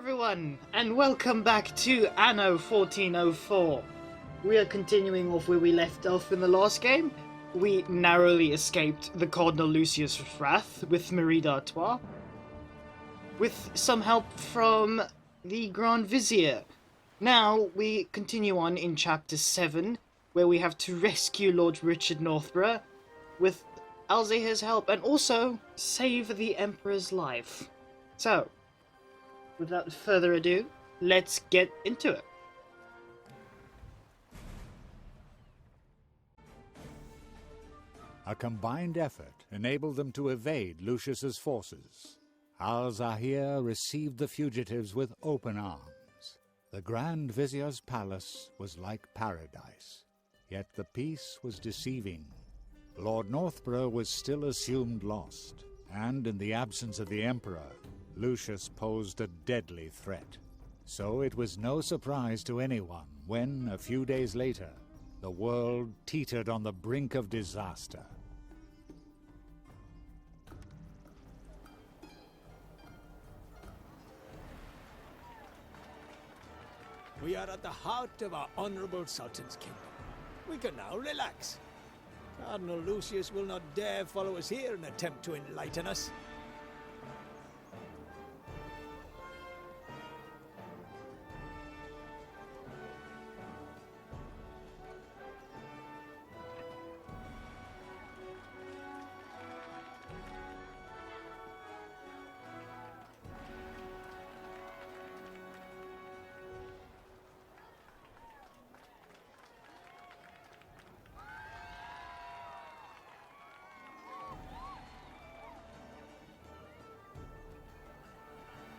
everyone, and welcome back to Anno 1404. We are continuing off where we left off in the last game. We narrowly escaped the Cardinal Lucius' wrath with Marie d'Artois, with some help from the Grand Vizier. Now we continue on in Chapter 7, where we have to rescue Lord Richard Northborough with Alzehir's help, and also save the Emperor's life. So, without further ado, let's get into it. A combined effort enabled them to evade Lucius's forces. Al-Zahir received the fugitives with open arms. The Grand Vizier's palace was like paradise, yet the peace was deceiving. Lord Northborough was still assumed lost, and in the absence of the Emperor, Lucius posed a deadly threat. So it was no surprise to anyone when, a few days later, the world teetered on the brink of disaster. We are at the heart of our honorable Sultan's kingdom. We can now relax. Cardinal Lucius will not dare follow us here and attempt to enlighten us.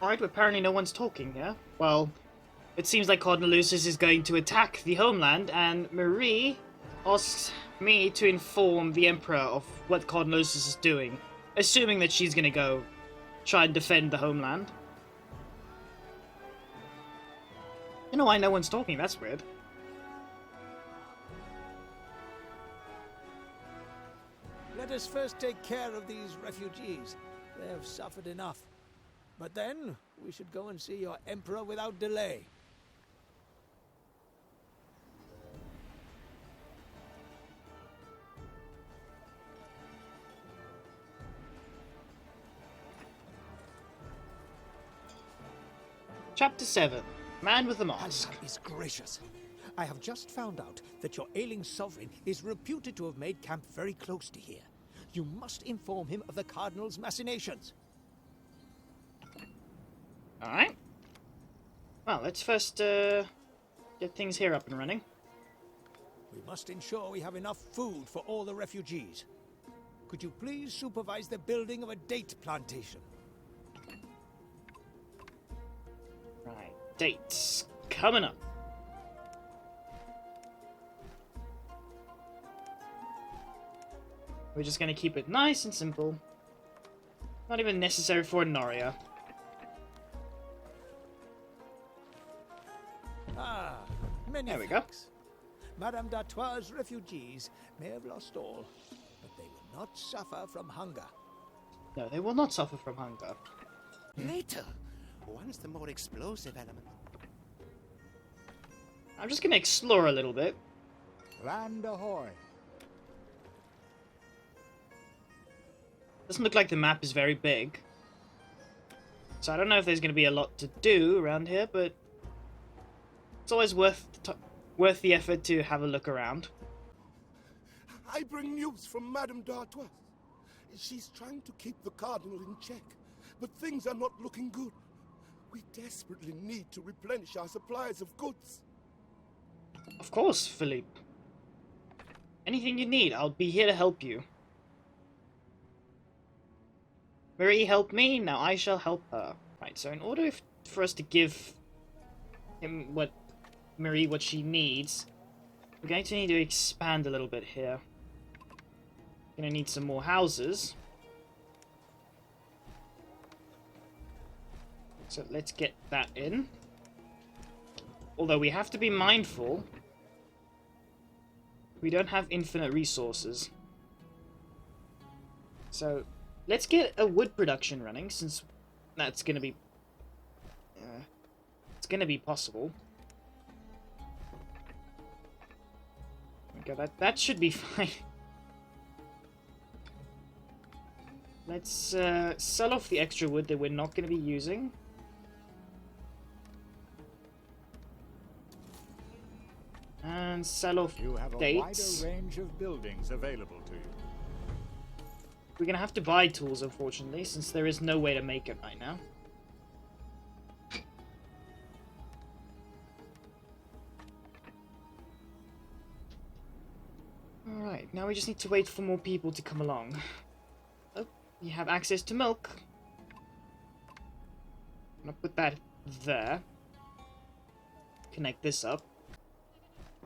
Alright, apparently no one's talking, yeah? Well, it seems like Cardinal Lucius is going to attack the homeland, and Marie asks me to inform the Emperor of what Cardinal Lucius is doing, assuming that she's gonna go try and defend the homeland. You know why no one's talking? That's weird. Let us first take care of these refugees. They have suffered enough. But then, we should go and see your Emperor without delay. Chapter 7. Man with the Mask. Allah is gracious. I have just found out that your ailing sovereign is reputed to have made camp very close to here. You must inform him of the Cardinal's machinations. Alright. Well, let's first get things here up and running. We must ensure we have enough food for all the refugees. Could you please supervise the building of a date plantation? Right, dates coming up. We're just gonna keep it nice and simple. Not even necessary for a Noria. Many there we thanks. Madame d'Artois' refugees may have lost all, but they will not suffer from hunger. No, they will not suffer from hunger. Later, once the more explosive element. I'm just gonna explore a little bit. Land ahoy! Doesn't look like the map is very big. So I don't know if there's gonna be a lot to do around here, but it's always worth the effort to have a look around. I bring news from Madame d'Artois. She's trying to keep the Cardinal in check, but things are not looking good. We desperately need to replenish our supplies of goods. Of course, Philippe. Anything you need, I'll be here to help you. Marie helped me, now I shall help her. Right, so in order for us to give Marie what she needs, we're going to need to expand a little bit here. Gonna need some more houses. So let's get that in. Although we have to be mindful, we don't have infinite resources. So let's get a wood production running, since that's gonna be gonna be possible. Okay, that should be fine. Let's sell off the extra wood that we're not going to be using. And sell off You have a dates. wider range of buildings available to you. We're going to have to buy tools, unfortunately, since there is no way to make it right now. Alright, now we just need to wait for more people to come along. Oh, you have access to milk. I'm gonna put that there. Connect this up.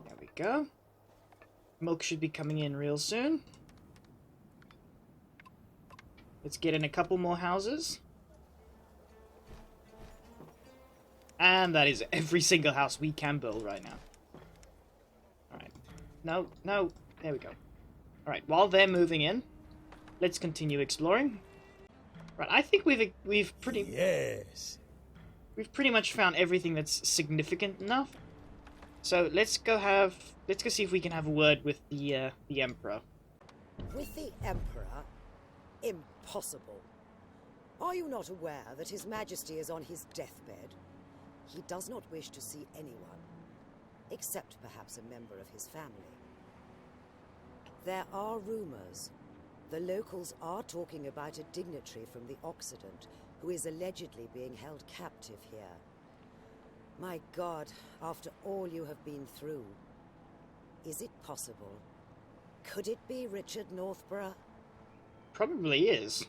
There we go. Milk should be coming in real soon. Let's get in a couple more houses. And that is every single house we can build right now. Alright. No, no. There we go. Alright, while they're moving in, let's continue exploring. Right, I think we've pretty much found everything that's significant enough. So let's go see if we can have a word with the Emperor. With the Emperor? Impossible. Are you not aware that His Majesty is on his deathbed? He does not wish to see anyone, except perhaps a member of his family. There are rumors. The locals are talking about a dignitary from the Occident who is allegedly being held captive here. My God, after all you have been through, is it possible? Could it be Richard Northborough? Probably is.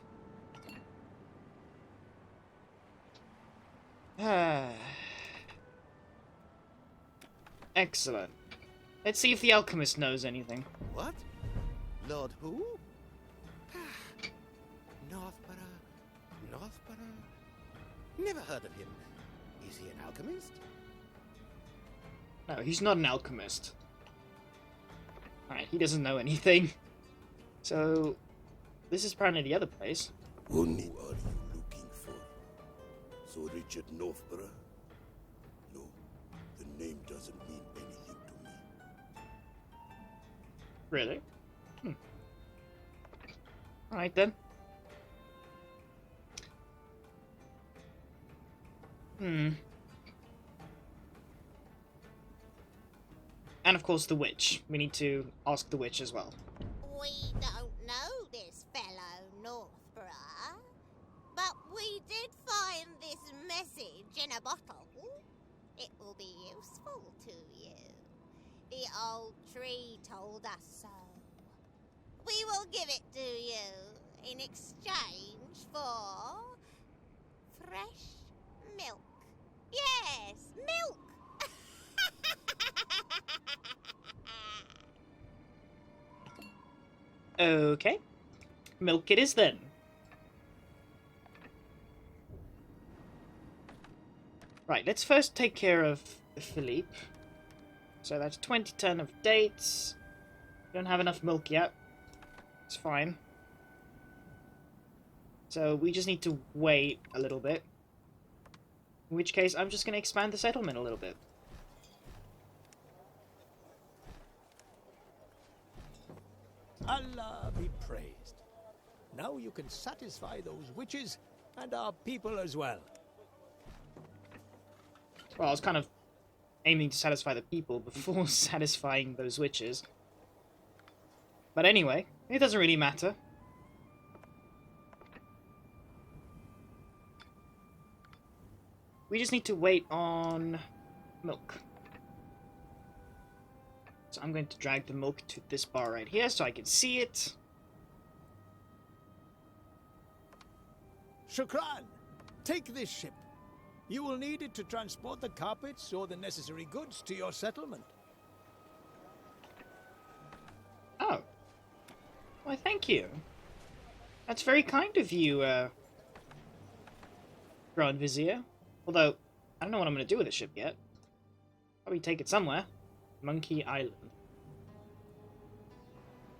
Excellent. Let's see if the alchemist knows anything. What? Lord who? Northborough? Northborough? Never heard of him. Is he an alchemist? No, he's not an alchemist. Alright, he doesn't know anything. So, this is apparently the other place. Who are you looking for? So Richard Northborough? No, the name doesn't mean anything to me. Really? Alright then. And of course the witch. We need to ask the witch as well. We don't know this fellow Northborough, but we did find this message in a bottle. It will be useful to you. The old tree told us so. We will give it to you in exchange for fresh milk. Yes, milk! Okay. Milk it is then. Right, let's first take care of Philippe. So that's 20 ton of dates. We don't have enough milk yet. It's fine. So we just need to wait a little bit. In which case, I'm just going to expand the settlement a little bit. Allah be praised. Now you can satisfy those witches and our people as well. Well, I was kind of aiming to satisfy the people before satisfying those witches. But anyway, it doesn't really matter. We just need to wait on milk. So I'm going to drag the milk to this bar right here so I can see it. Shukran, take this ship. You will need it to transport the carpets or the necessary goods to your settlement. Oh. Why, thank you. That's very kind of you, Grand Vizier. Although, I don't know what I'm going to do with the ship yet. Probably take it somewhere. Monkey Island.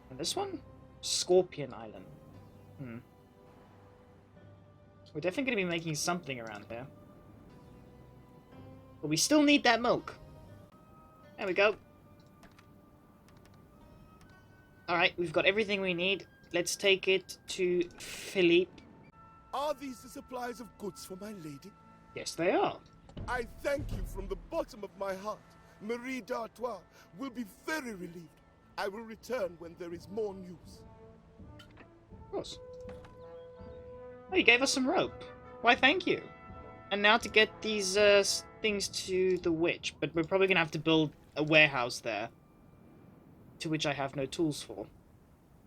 And this one? Scorpion Island. We're definitely going to be making something around here. But we still need that milk. There we go. Alright, we've got everything we need. Let's take it to Philippe. Are these the supplies of goods for my lady? Yes, they are. I thank you from the bottom of my heart. Marie d'Artois will be very relieved. I will return when there is more news. Of course. Oh, you gave us some rope. Why, thank you. And now to get these things to the witch, but we're probably gonna have to build a warehouse there, to which I have no tools for.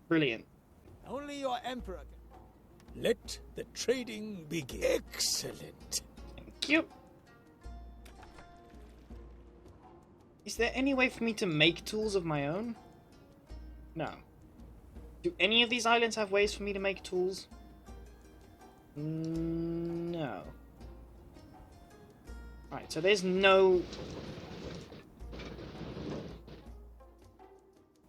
Brilliant. Only your emperor can. Let the trading begin. Excellent. Thank you. Is there any way for me to make tools of my own? No. Do any of these islands have ways for me to make tools? No. Right, so there's no...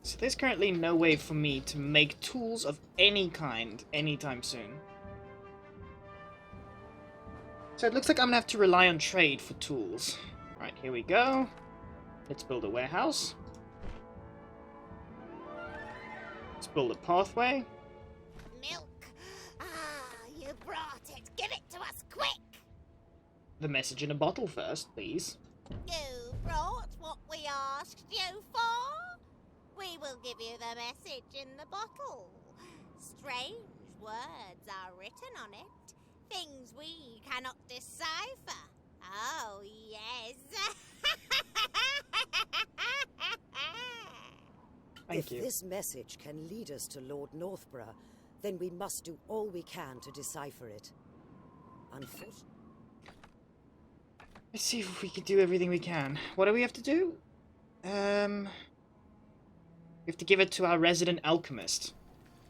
So there's currently no way for me to make tools of any kind anytime soon. So it looks like I'm gonna have to rely on trade for tools. Right, here we go. Let's build a warehouse. Let's build a pathway. Milk. Ah, you brought it. Give it to us quick. The message in a bottle first, please. You brought what we asked you for? We will give you the message in the bottle. Strange words are written on it. Things we cannot decipher. Oh, yes. Thank you. If this message can lead us to Lord Northborough, then we must do all we can to decipher it. Unfortunately... Let's see if we can do everything we can. What do we have to do? We have to give it to our resident alchemist.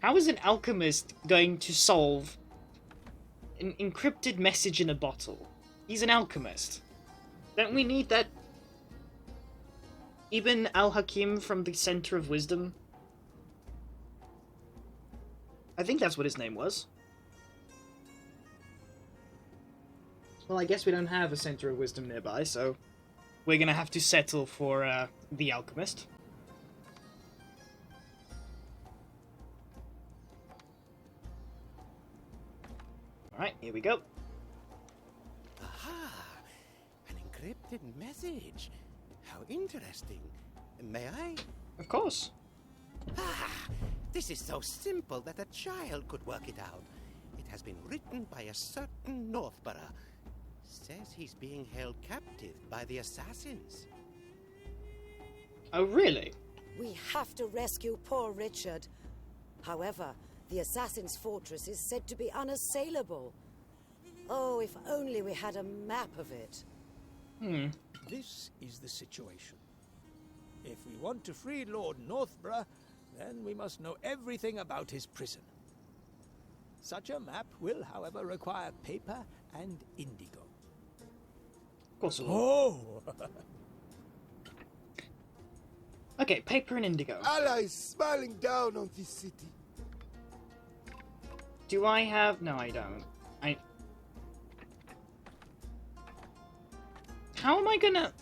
How is an alchemist going to solve an encrypted message in a bottle? He's an alchemist. Don't we need that Ibn al-Hakim from the Center of Wisdom? I think that's what his name was. Well, I guess we don't have a Center of Wisdom nearby, so we're gonna have to settle for the alchemist. Alright, here we go. Aha! An encrypted message. How interesting. May I? Of course. Ah! This is so simple that a child could work it out. It has been written by a certain Northborough. Says he's being held captive by the assassins. Oh, really? We have to rescue poor Richard. However, the assassin's fortress is said to be unassailable. Oh, if only we had a map of it. This is the situation. If we want to free Lord Northborough, then we must know everything about his prison. Such a map will, however, require paper and indigo. Of course it will. Oh! Okay, paper and indigo. Allah is smiling down on this city. Do I have... No, I don't. How am I gonna...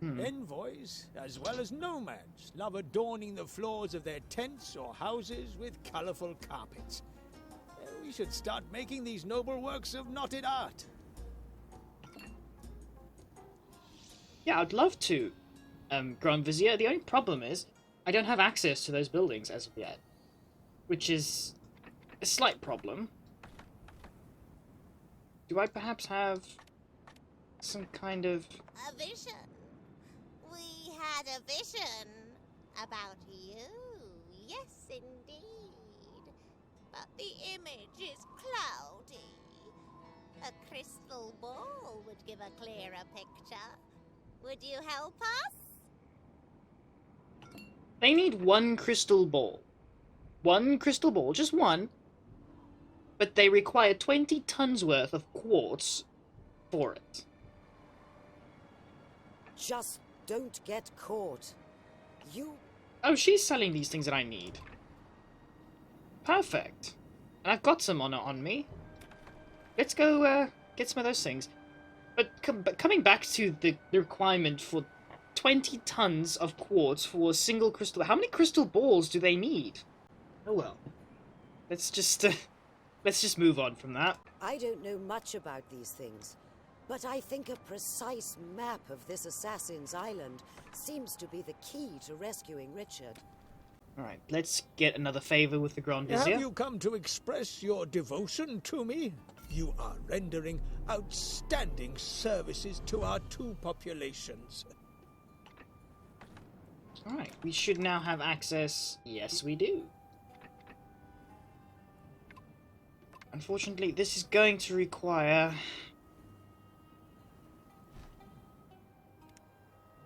Envoys, as well as nomads, love adorning the floors of their tents or houses with colorful carpets. We should start making these noble works of knotted art. Yeah, I'd love to, Grand Vizier. The only problem is, I don't have access to those buildings as of yet. Which is a slight problem. Do I perhaps have some kind of... A vision. We had a vision about you. Yes, indeed. But the image is cloudy. A crystal ball would give a clearer picture. Would you help us? They need one crystal ball. One crystal ball, just one. But they require 20 tons worth of quartz for it. Just don't get caught. You... Oh, she's selling these things that I need. Perfect. And I've got some on me. let's go get some of those things. But coming back to the requirement for 20 tons of quartz for a single crystal, how many crystal balls do they need? Oh well. Let's just move on from that. I don't know much about these things, but I think a precise map of this assassin's island seems to be the key to rescuing Richard. Alright, let's get another favor with the Grand Vizier. Have you come to express your devotion to me? You are rendering outstanding services to our two populations. Alright, we should now have access. Yes, we do. Unfortunately, this is going to require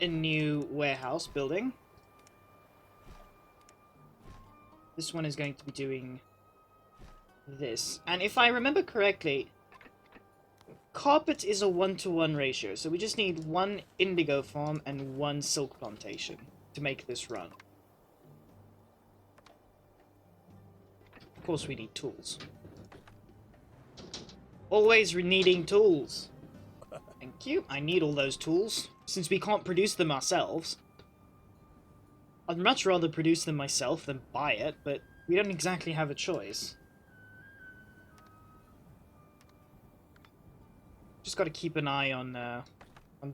a new warehouse building. This one is going to be doing this. And if I remember correctly, carpet is a 1-to-1 ratio, so we just need one indigo farm and one silk plantation to make this run. Of course we need tools. Always needing tools. Thank you. I need all those tools. Since we can't produce them ourselves. I'd much rather produce them myself than buy it, but we don't exactly have a choice. Just gotta keep an eye on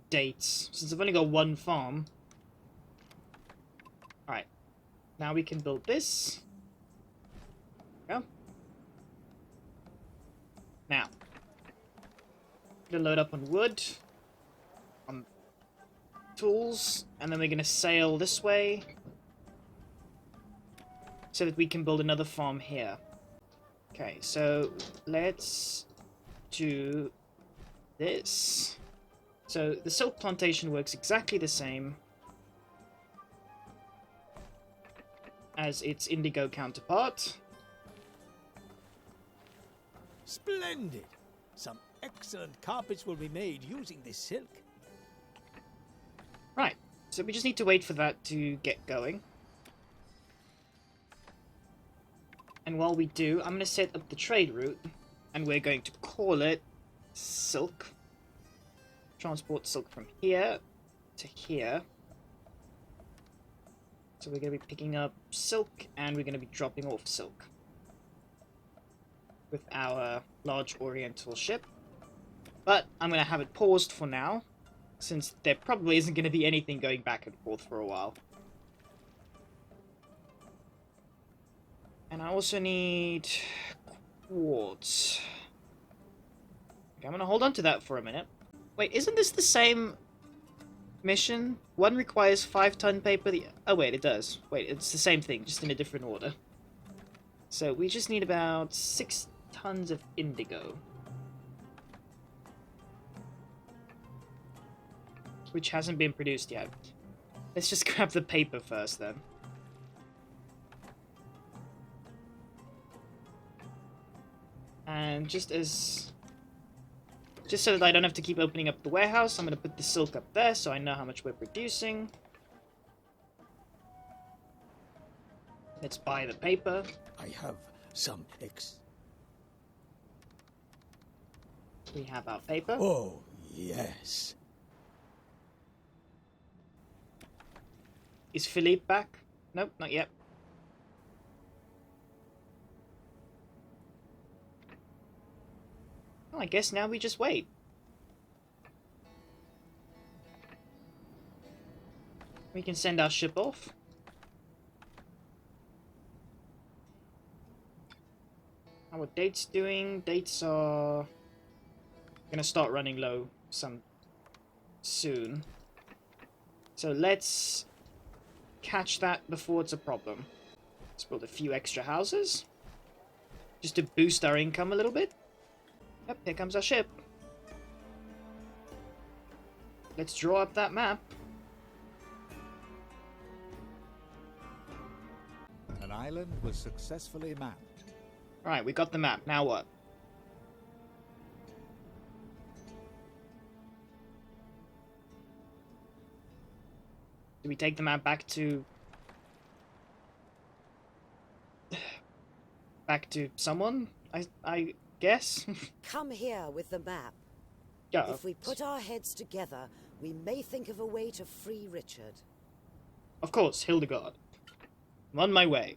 dates. Since I've only got one farm. Alright. Now we can build this. There we go. Now. Gonna load up on wood. On tools. And then we're gonna sail this way. So that we can build another farm here. Okay, so let's do this. So the silk plantation works exactly the same as its indigo counterpart. Splendid! Some excellent carpets will be made using this silk. Right, so we just need to wait for that to get going. And while we do, I'm going to set up the trade route, and we're going to call it silk. Transport silk from here to here. So we're going to be picking up silk, and we're going to be dropping off silk. With our large oriental ship. But I'm going to have it paused for now, since there probably isn't going to be anything going back and forth for a while. And I also need quartz. Okay, I'm going to hold on to that for a minute. Wait, isn't this the same mission? One requires 5-ton paper. Oh, wait, it does. Wait, it's the same thing, just in a different order. So we just need about 6 tons of indigo. Which hasn't been produced yet. Let's just grab the paper first, then. And just so that I don't have to keep opening up the warehouse, I'm going to put the silk up there so I know how much we're producing. Let's buy the paper. I have some We have our paper. Oh, yes. Is Philippe back? Nope, not yet. Well, I guess now we just wait. We can send our ship off. How are dates doing? Dates are gonna start running low soon. So let's catch that before it's a problem. Let's build a few extra houses. Just to boost our income a little bit. Yep, here comes our ship. Let's draw up that map. An island was successfully mapped. Alright, we got the map. Now what? Do we take the map back to someone? guess. Come here with the map. Yeah. If we put our heads together, we may think of a way to free Richard. Of course, Hildegard. I'm on my way.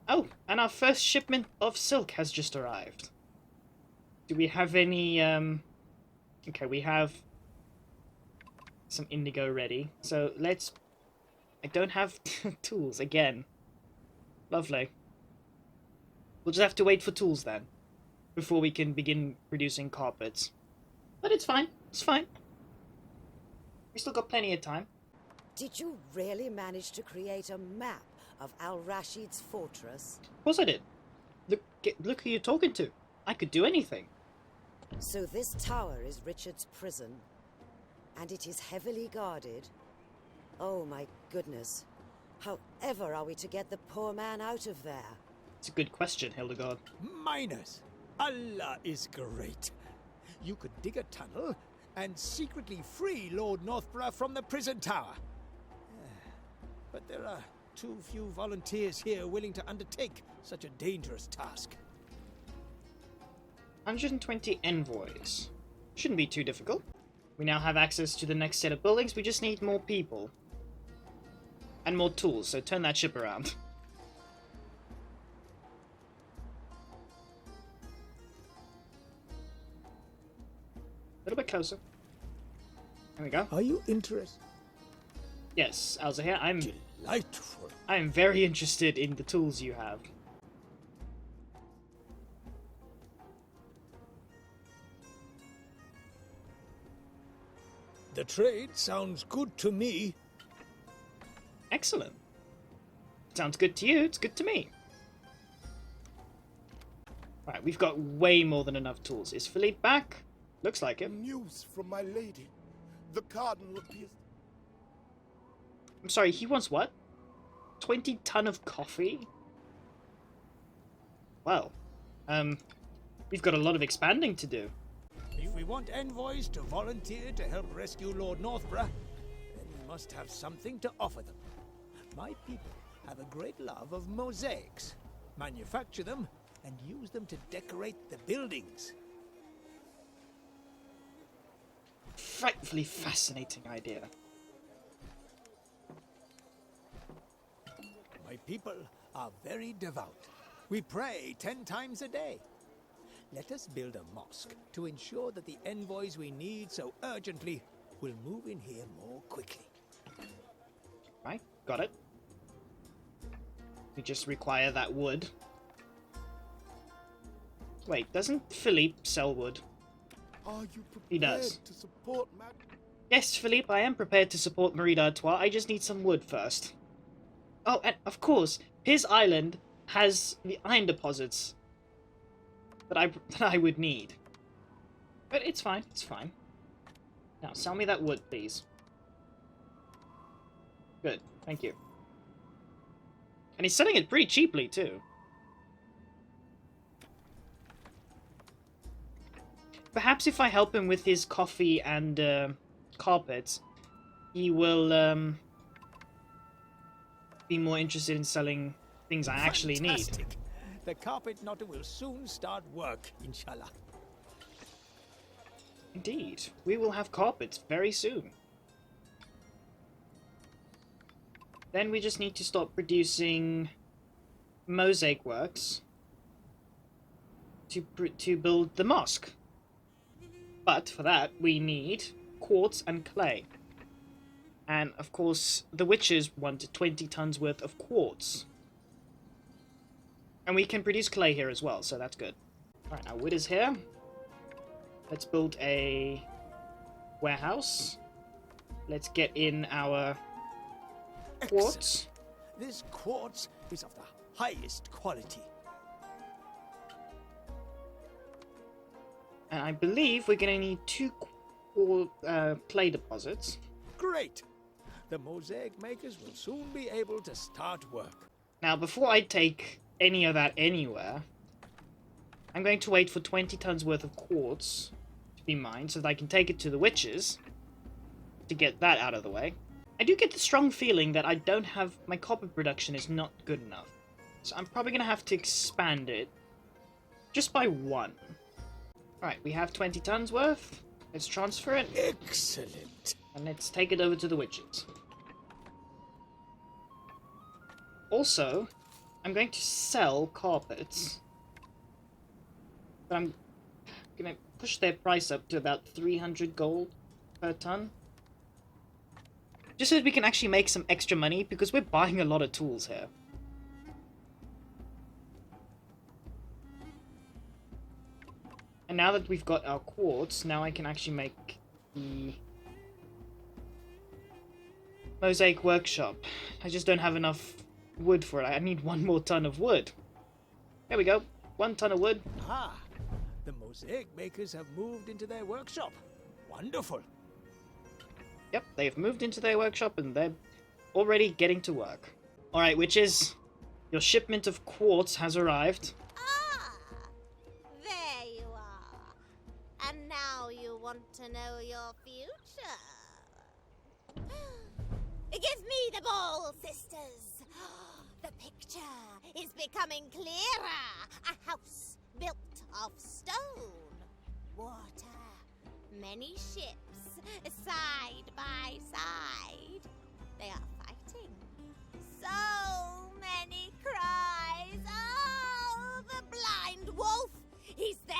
Oh, and our first shipment of silk has just arrived. Do we have any, Okay, we have some indigo ready. So let's... I don't have tools again. Lovely. We'll just have to wait for tools then, before we can begin producing carpets. But it's fine. It's fine. We still got plenty of time. Did you really manage to create a map of Al-Rashid's fortress? Of course I did. Look who you're talking to. I could do anything. So this tower is Richard's prison, and it is heavily guarded? Oh my goodness. However are we to get the poor man out of there? It's a good question, Hildegard. Miners! Allah is great. You could dig a tunnel and secretly free Lord Northborough from the prison tower. But there are too few volunteers here willing to undertake such a dangerous task. 120 envoys. Shouldn't be too difficult. We now have access to the next set of buildings, we just need more people. And more tools, so turn that ship around. A little bit closer. There we go. Are you interested? Yes, Elsa here. Delightful. I'm very interested in the tools you have. The trade sounds good to me. Excellent. Sounds good to you, it's good to me. Right, we've got way more than enough tools. Is Philippe back? Looks like it. News from my lady. The cardinal appears... I'm sorry, he wants what? 20 ton of coffee? Well, we've got a lot of expanding to do. If we want envoys to volunteer to help rescue Lord Northborough, then we must have something to offer them. My people have a great love of mosaics. Manufacture them and use them to decorate the buildings. Frightfully fascinating idea. My people are very devout. We pray 10 times a day. Let us build a mosque to ensure that the envoys we need so urgently will move in here more quickly. Right, got it. We just require that wood. Wait, doesn't Philippe sell wood? Are you prepared He does. to support Madame? Yes, Philippe, I am prepared to support Marie d'Artois. I just need some wood first. Oh, and of course, his island has the iron deposits that I would need. But it's fine, it's fine. Now, sell me that wood, please. Good, thank you. And he's selling it pretty cheaply, too. Perhaps if I help him with his coffee and carpets, he will be more interested in selling things I actually need. Fantastic. The carpet knotter will soon start work, inshallah. Indeed, we will have carpets very soon. Then we just need to start producing mosaic works to build the mosque. But for that, we need quartz and clay. And, of course, the witches wanted 20 tons worth of quartz. And we can produce clay here as well, so that's good. Alright, now wood is here. Let's build a warehouse. Let's get in our quartz. Excellent. This quartz is of the highest quality. And I believe we're going to need 2 clay deposits. Great! The mosaic makers will soon be able to start work. Now, before I take any of that anywhere, I'm going to wait for 20 tons worth of quartz to be mined so that I can take it to the witches to get that out of the way. I do get the strong feeling that I don't have... my copper production is not good enough. So I'm probably going to have to expand it just by 1. Alright, we have 20 tons worth. Let's transfer it. Excellent. And let's take it over to the witches. Also, I'm going to sell carpets. But I'm going to push their price up to about 300 gold per ton. Just so that we can actually make some extra money, because we're buying a lot of tools here. And now that we've got our quartz, now I can actually make the mosaic workshop. I just don't have enough wood for it. I need 1 more ton of wood. There we go. 1 ton of wood. Ah, the mosaic makers have moved into their workshop. Wonderful. Yep, they've moved into their workshop and they're already getting to work. Alright, witches, your shipment of quartz has arrived. Ah, there you are. And now you want to know your future. Give me the ball, sisters. The picture is becoming clearer. A house built of stone, water, many ships, side by side. They are fighting. So many cries. Oh, the blind wolf. He's there.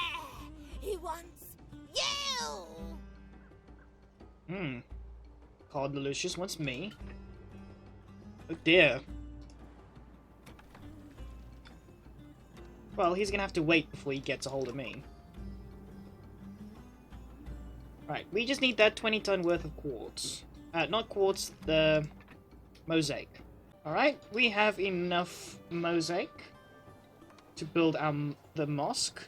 He wants you. Cardinal Lucius wants me. Oh dear. Well, he's gonna have to wait before he gets a hold of me. Right, we just need that 20 ton worth of quartz. Not quartz, the mosaic. Alright, we have enough mosaic to build the mosque.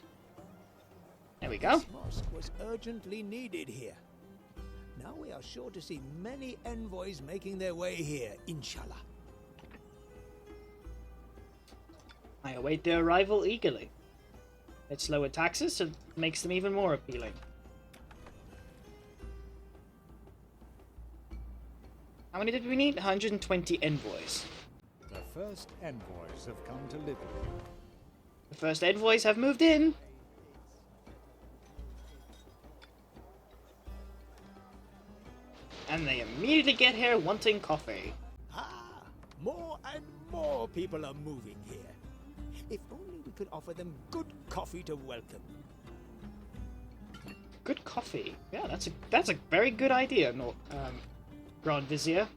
There we go. This mosque was urgently needed here. Now we are sure to see many envoys making their way here, inshallah. I await their arrival eagerly. Let's lower taxes so it makes them even more appealing. How many did we need? 120 envoys. The first envoys have come to live here. The first envoys have moved in. And they immediately get here wanting coffee. Ah, more and more people are moving here. If only we could offer them good coffee to welcome. Good coffee. Yeah, that's a very good idea, Grand Vizier.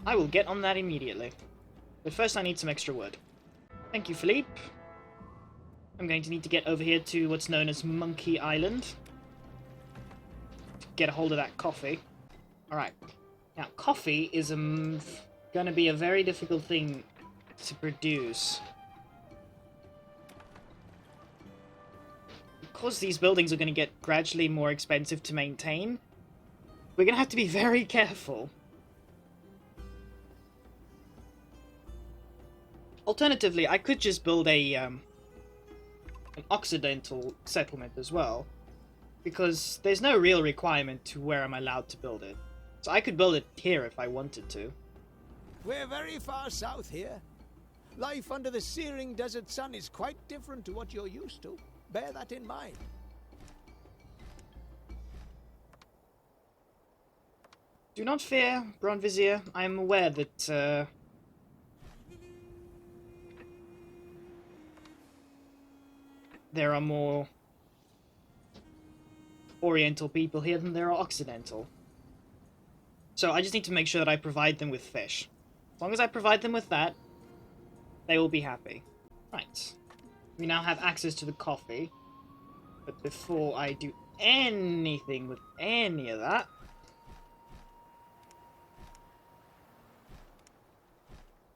I will get on that immediately. But first I need some extra wood. Thank you, Philippe. I'm going to need to get over here to what's known as Monkey Island to get a hold of that coffee. Alright. Now, coffee is going to be a very difficult thing to produce. Because these buildings are going to get gradually more expensive to maintain, we're going to have to be very careful. Alternatively, I could just build an Occidental settlement as well, because there's no real requirement to where I'm allowed to build it. So I could build it here if I wanted to. We're very far south here. Life under the searing desert sun is quite different to what you're used to. Bear that in mind. Do not fear, Grand Vizier. I am aware that there are more Oriental people here than there are Occidental. So I just need to make sure that I provide them with fish. As long as I provide them with that, they will be happy. Right. We now have access to the coffee. But before I do anything with any of that,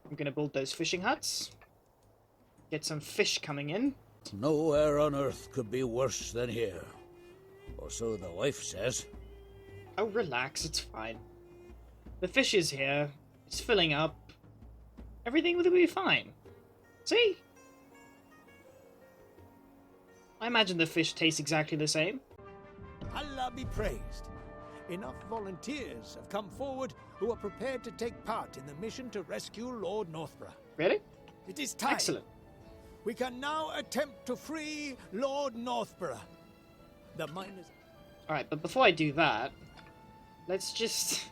I'm gonna build those fishing huts. Get some fish coming in. Nowhere on Earth could be worse than here. Or so the wife says. Oh, relax, it's fine. The fish is here. It's filling up. Everything will be fine. See? I imagine the fish tastes exactly the same. Allah be praised. Enough volunteers have come forward who are prepared to take part in the mission to rescue Lord Northborough. Really? It is time. Excellent. We can now attempt to free Lord Northborough. The miners... Alright, but before I do that, let's just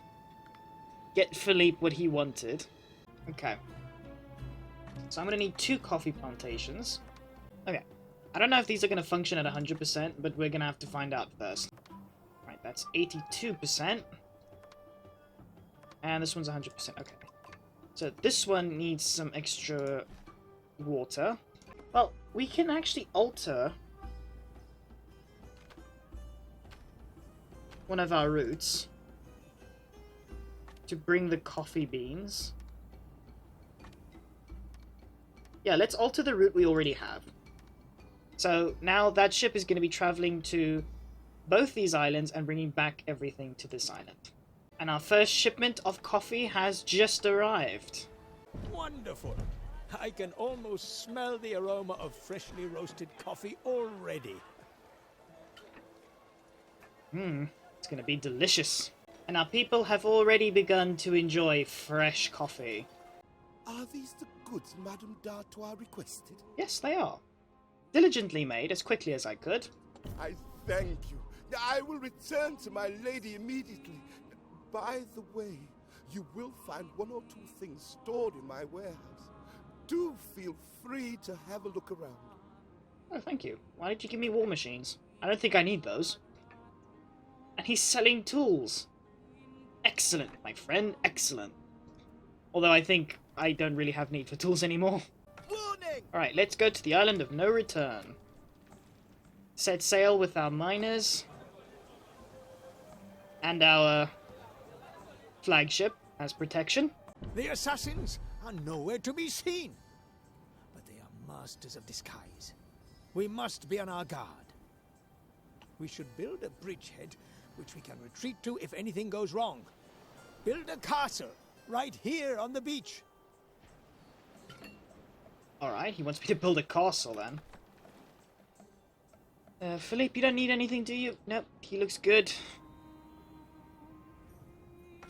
get Philippe what he wanted. Okay. So I'm going to need 2 coffee plantations. Okay. I don't know if these are going to function at 100%, but we're going to have to find out first. Right, that's 82%. And this one's 100%. Okay. So this one needs some extra water. Well, we can actually alter one of our routes to bring the coffee beans. Yeah, let's alter the route we already have. So now that ship is going to be traveling to both these islands and bringing back everything to this island. And our first shipment of coffee has just arrived. Wonderful! I can almost smell the aroma of freshly roasted coffee already. It's going to be delicious. And our people have already begun to enjoy fresh coffee. Are these the goods Madame d'Artois requested? Yes, they are. Diligently made as quickly as I could. I thank you. I will return to my lady immediately. By the way, you will find 1 or 2 things stored in my warehouse. Do feel free to have a look around. Oh, thank you. Why did you give me war machines? I don't think I need those. And he's selling tools. Excellent, my friend, excellent. Although I think I don't really have need for tools anymore. Warning! Alright, let's go to the island of no return. Set sail with our miners. And our flagship as protection. The assassins are nowhere to be seen. But they are masters of disguise. We must be on our guard. We should build a bridgehead which we can retreat to if anything goes wrong. Build a castle right here on the beach. Alright, he wants me to build a castle then. Philippe, you don't need anything, do you? Nope, he looks good.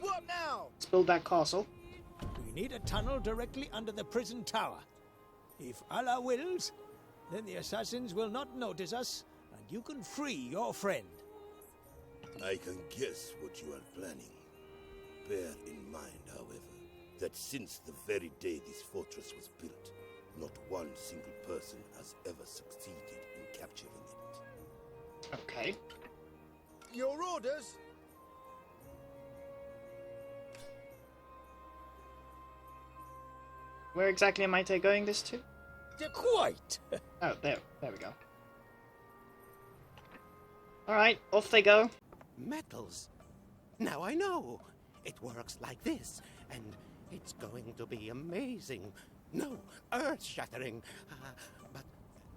What now? Let's build that castle. We need a tunnel directly under the prison tower. If Allah wills, then the assassins will not notice us, and you can free your friend. I can guess what you are planning. Bear in mind, however, that since the very day this fortress was built, not one single person has ever succeeded in capturing it. Okay. Your orders? Where exactly am I going this to? Quite. Oh, there we go. Alright, off they go. Metals. Now I know. It works like this, and it's going to be amazing. No, earth-shattering. But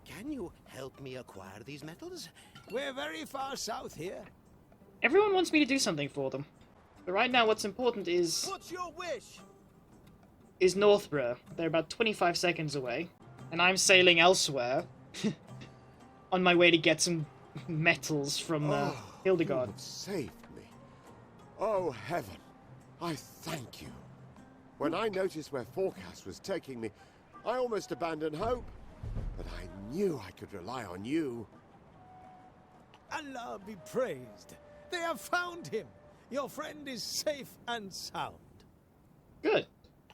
can you help me acquire these metals? We're very far south here. Everyone wants me to do something for them. But right now what's important is What's your wish? Northborough. They're about 25 seconds away. And I'm sailing elsewhere. On my way to get some metals from Hildegard. You have saved me. Oh, heaven. I thank you. When I noticed where Forecast was taking me, I almost abandoned hope. But I knew I could rely on you. Allah be praised. They have found him. Your friend is safe and sound. Good.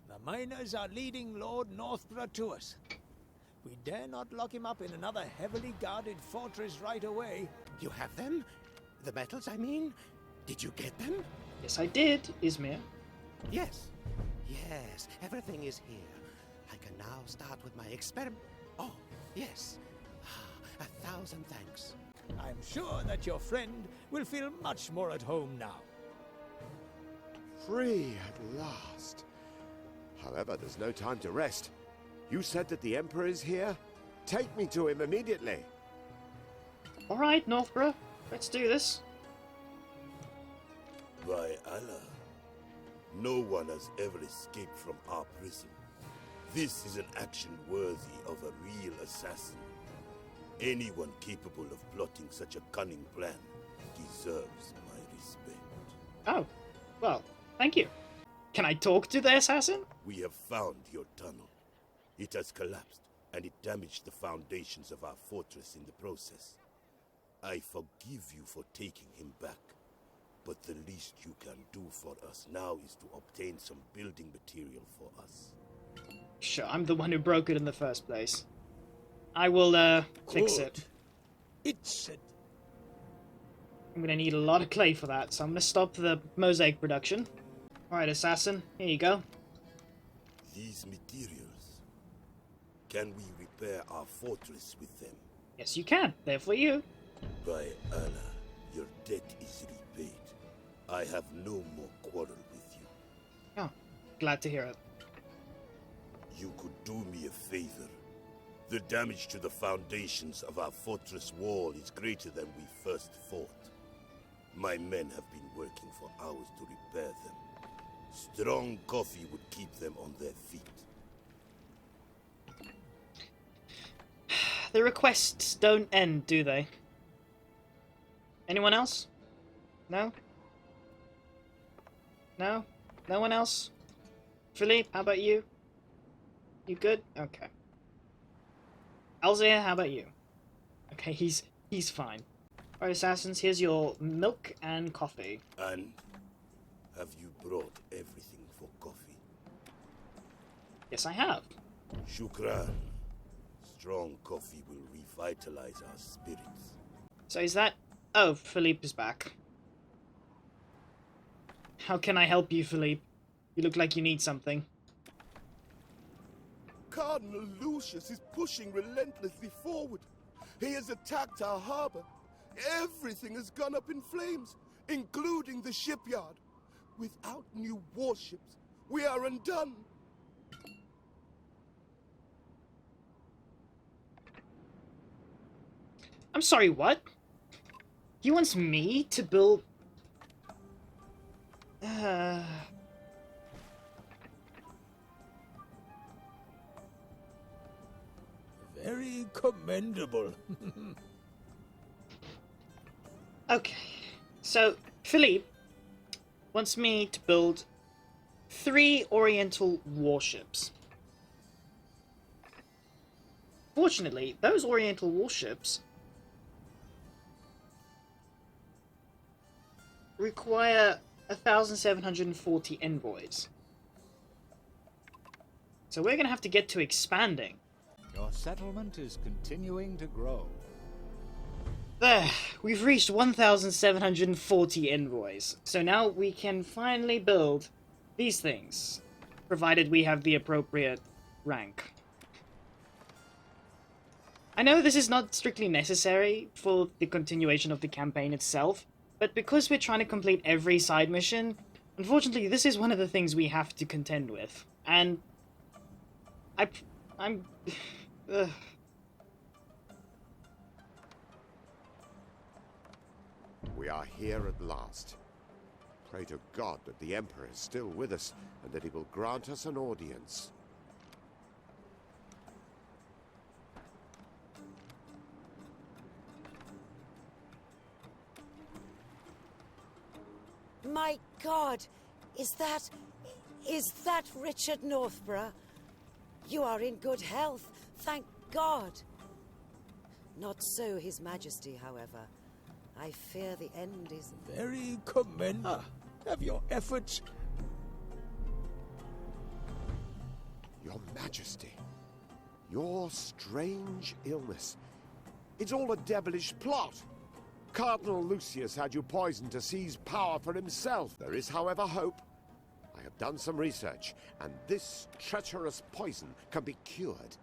The miners are leading Lord Northborough to us. We dare not lock him up in another heavily guarded fortress right away. You have them? The metals, I mean? Did you get them? Yes, I did, Izmir. Yes. Yes, everything is here. I can now start with my experiment. Oh, yes. 1,000 thanks. I'm sure that your friend will feel much more at home now. Free at last. However, there's no time to rest. You said that the Emperor is here? Take me to him immediately. Alright, Northborough. Let's do this. By Allah, no one has ever escaped from our prison. This is an action worthy of a real assassin. Anyone capable of plotting such a cunning plan deserves my respect. Oh, well, thank you. Can I talk to the assassin? We have found your tunnel. It has collapsed, and it damaged the foundations of our fortress in the process. I forgive you for taking him back, but the least you can do for us now is to obtain some building material for us. Sure, I'm the one who broke it in the first place. I will, fix it. It's I'm gonna need a lot of clay for that, so I'm gonna stop the mosaic production. Alright, assassin, here you go. These materials, can we repair our fortress with them? Yes, you can. They're for you. By Allah, your debt is repaid. I have no more quarrel with you. Oh, glad to hear it. You could do me a favor. The damage to the foundations of our fortress wall is greater than we first thought. My men have been working for hours to repair them. Strong coffee would keep them on their feet. The requests don't end, do they? Anyone else? No? No? No one else? Philippe, how about you? You good? Okay. Alzir, how about you? Okay, he's fine. Alright, assassins, here's your milk and coffee. And have you brought everything for coffee? Yes, I have. Shukran. Strong coffee will revitalize our spirits. So is that... Oh, Philippe is back. How can I help you, Philippe? You look like you need something. Cardinal Lucius is pushing relentlessly forward. He has attacked our harbor. Everything has gone up in flames, including the shipyard. Without new warships, we are undone. I'm sorry, what? He wants me to build... very commendable. Okay, so Philippe wants me to build 3 Oriental warships. Fortunately, those Oriental warships require 1,740 envoys. So we're gonna have to get to expanding. Your settlement is continuing to grow. There, we've reached 1,740 envoys. So now we can finally build these things, provided we have the appropriate rank. I know this is not strictly necessary for the continuation of the campaign itself, but because we're trying to complete every side mission, unfortunately this is one of the things we have to contend with. And I'm We are here at last. Pray to God that the Emperor is still with us, and that he will grant us an audience. My God! Is that Richard Northborough? You are in good health, thank God. Not so His Majesty, however. I fear the end is... Very commendable. Have your efforts... Your Majesty, your strange illness. It's all a devilish plot. Cardinal Lucius had you poisoned to seize power for himself. There is, however, hope. I have done some research, and this treacherous poison can be cured.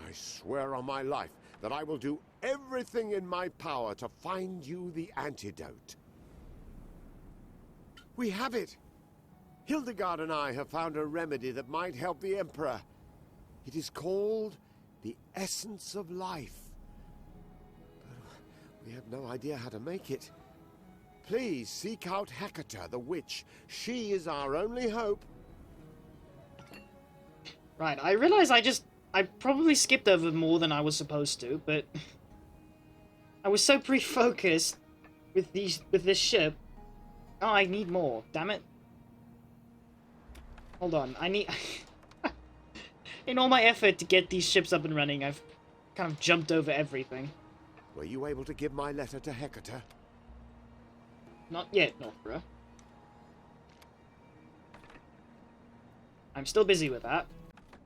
I swear on my life that I will do everything in my power to find you the antidote. We have it! Hildegard and I have found a remedy that might help the Emperor. It is called the Essence of Life. But we have no idea how to make it. Please seek out Hecata, the witch. She is our only hope. Right, I realize I probably skipped over more than I was supposed to, but I was so pre-focused with this ship. Oh, I need more, damn it. Hold on, I need... In all my effort to get these ships up and running, I've kind of jumped over everything. Were you able to give my letter to Hecate? Not yet, Northborough. I'm still busy with that.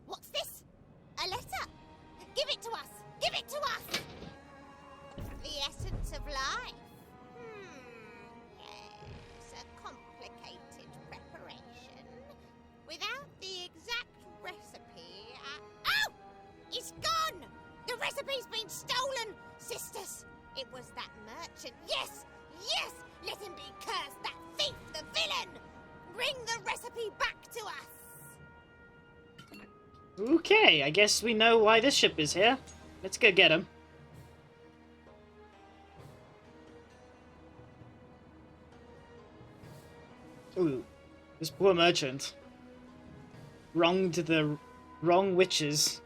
What's this? A letter? Give it to us! Give it to us! The essence of life. Yes, a complicated preparation. Without the exact recipe. Oh! It's gone! The recipe's been stolen! Sisters, it was that merchant. Yes! Yes! Let him be cursed, that thief, the villain! Bring the recipe back to us! Okay, I guess we know why this ship is here. Let's go get him. Ooh, this poor merchant. Wronged the wrong witches.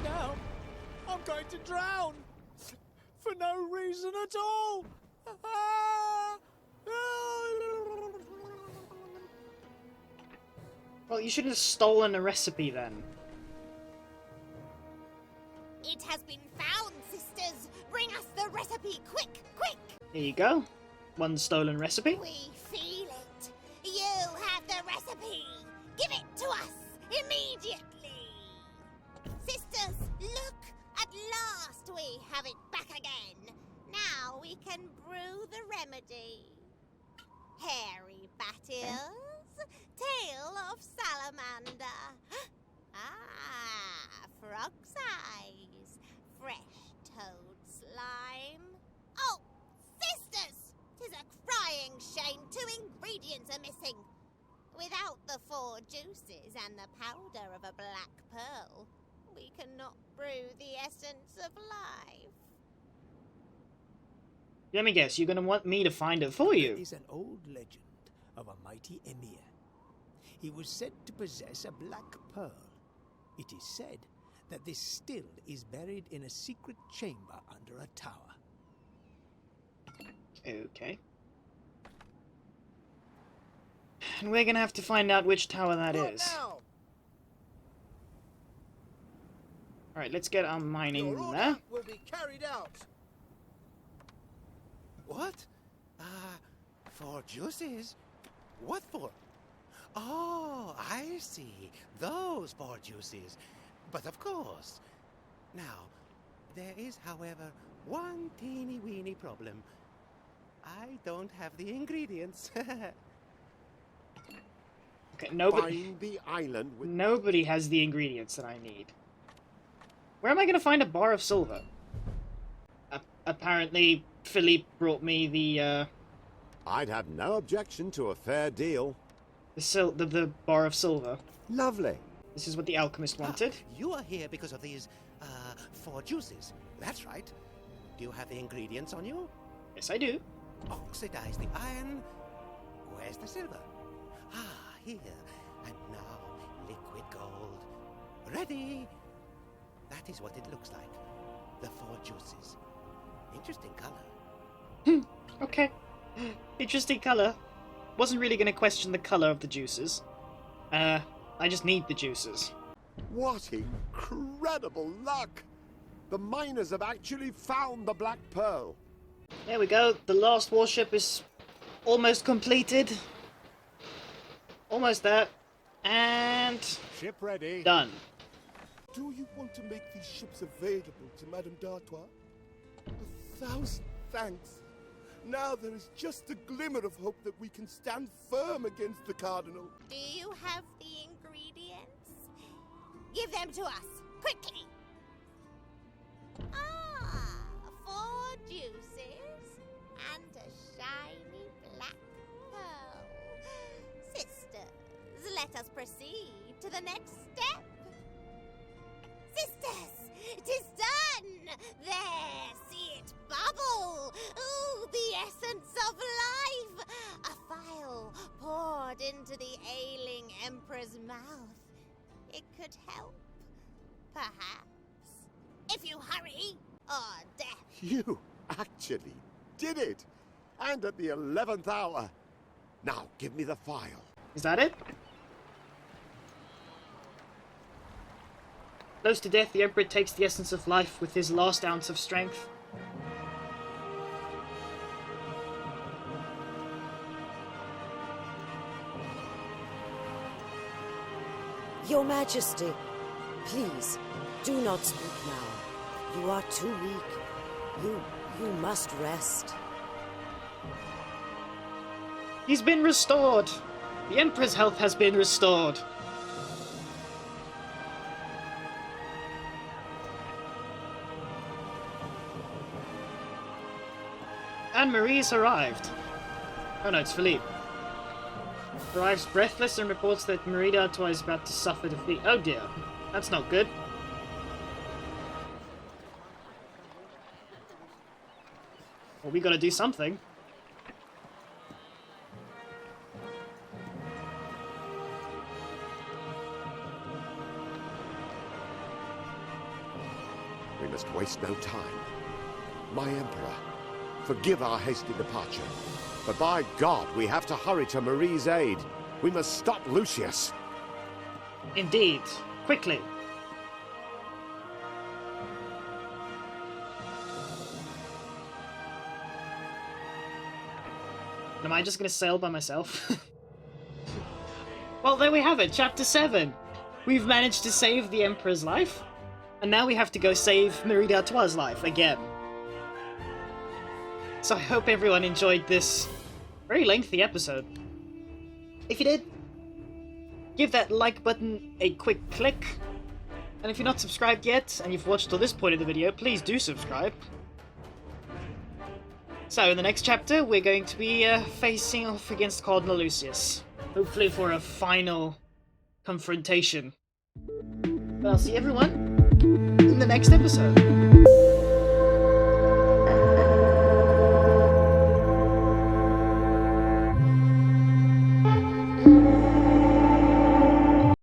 Now, I'm going to drown! For no reason at all! Well, you should have stolen a recipe then. It has been found, sisters! Bring us the recipe, quick, quick! Here you go. One stolen recipe. We feel it. You have the recipe. Give it to us immediately. Sisters, look! At last we have it back again. Now we can brew the remedy. Hairy Battles, Tale of Salamander. Frog's Eyes, Fresh Toad Slime. Oh, sisters! 'Tis a crying shame 2 ingredients are missing. Without the 4 juices and the powder of a black pearl, we cannot brew the essence of life. Let me guess, you're gonna want me to find it for There you. is an old legend of a mighty emir. He was said to possess a black pearl. It is said that this still is buried in a secret chamber under a tower. Okay. And we're gonna have to find out which tower that is. Alright, let's get our mining there. Will be carried out. What? 4 juices? What for? Oh, I see. Those 4 juices. But of course. Now, there is, however, one teeny-weeny problem. I don't have the ingredients. Okay, nobody Find the island with... nobody has the ingredients that I need. Where am I gonna find a bar of silver? Apparently, Philippe brought me the I'd have no objection to a fair deal. the bar of silver. Lovely. This is what the alchemist wanted. You are here because of these, 4 juices. That's right. Do you have the ingredients on you? Yes, I do. Oxidize the iron. Where's the silver? Ah, here. And now, liquid gold. Ready! That is what it looks like. The 4 juices. Interesting color. Okay. Interesting color. Wasn't really gonna question the color of the juices. I just need the juices. What incredible luck! The miners have actually found the Black Pearl. There we go. The last warship is almost completed. Almost there. And Ship ready. done. Do you want to make these ships available to Madame d'Artois? 1,000 thanks. Now there is just a glimmer of hope that we can stand firm against the Cardinal. Do you have the ingredients? Give them to us, quickly! 4 juices and a shiny black pearl. Sisters, let us proceed to the next step. Sisters, 'tis done! There, see it bubble! Ooh, the essence of life! A phial poured into the ailing Emperor's mouth. It could help, perhaps, if you hurry, or death. You actually did it! And at the 11th hour. Now, give me the file. Is that it? Close to death, the Emperor takes the essence of life with his last ounce of strength. Your Majesty, please, do not speak now. You are too weak. You must rest. He's been restored! The Emperor's health has been restored. And Marie's arrived. Oh no, it's Philippe. Arrives breathless and reports that Marie d'Artois is about to suffer defeat. Oh dear, that's not good. Well, we gotta do something. We must waste no time. My Emperor, forgive our hasty departure. But by God, we have to hurry to Marie's aid. We must stop Lucius. Indeed. Quickly. Am I just gonna sail by myself? Well, there we have it, Chapter 7. We've managed to save the Emperor's life, and now we have to go save Marie d'Artois' life again. So I hope everyone enjoyed this very lengthy episode. If you did, give that like button a quick click. And if you're not subscribed yet, and you've watched till this point of the video, please do subscribe. So in the next chapter, we're going to be facing off against Cardinal Lucius. Hopefully for a final confrontation. But I'll see everyone in the next episode.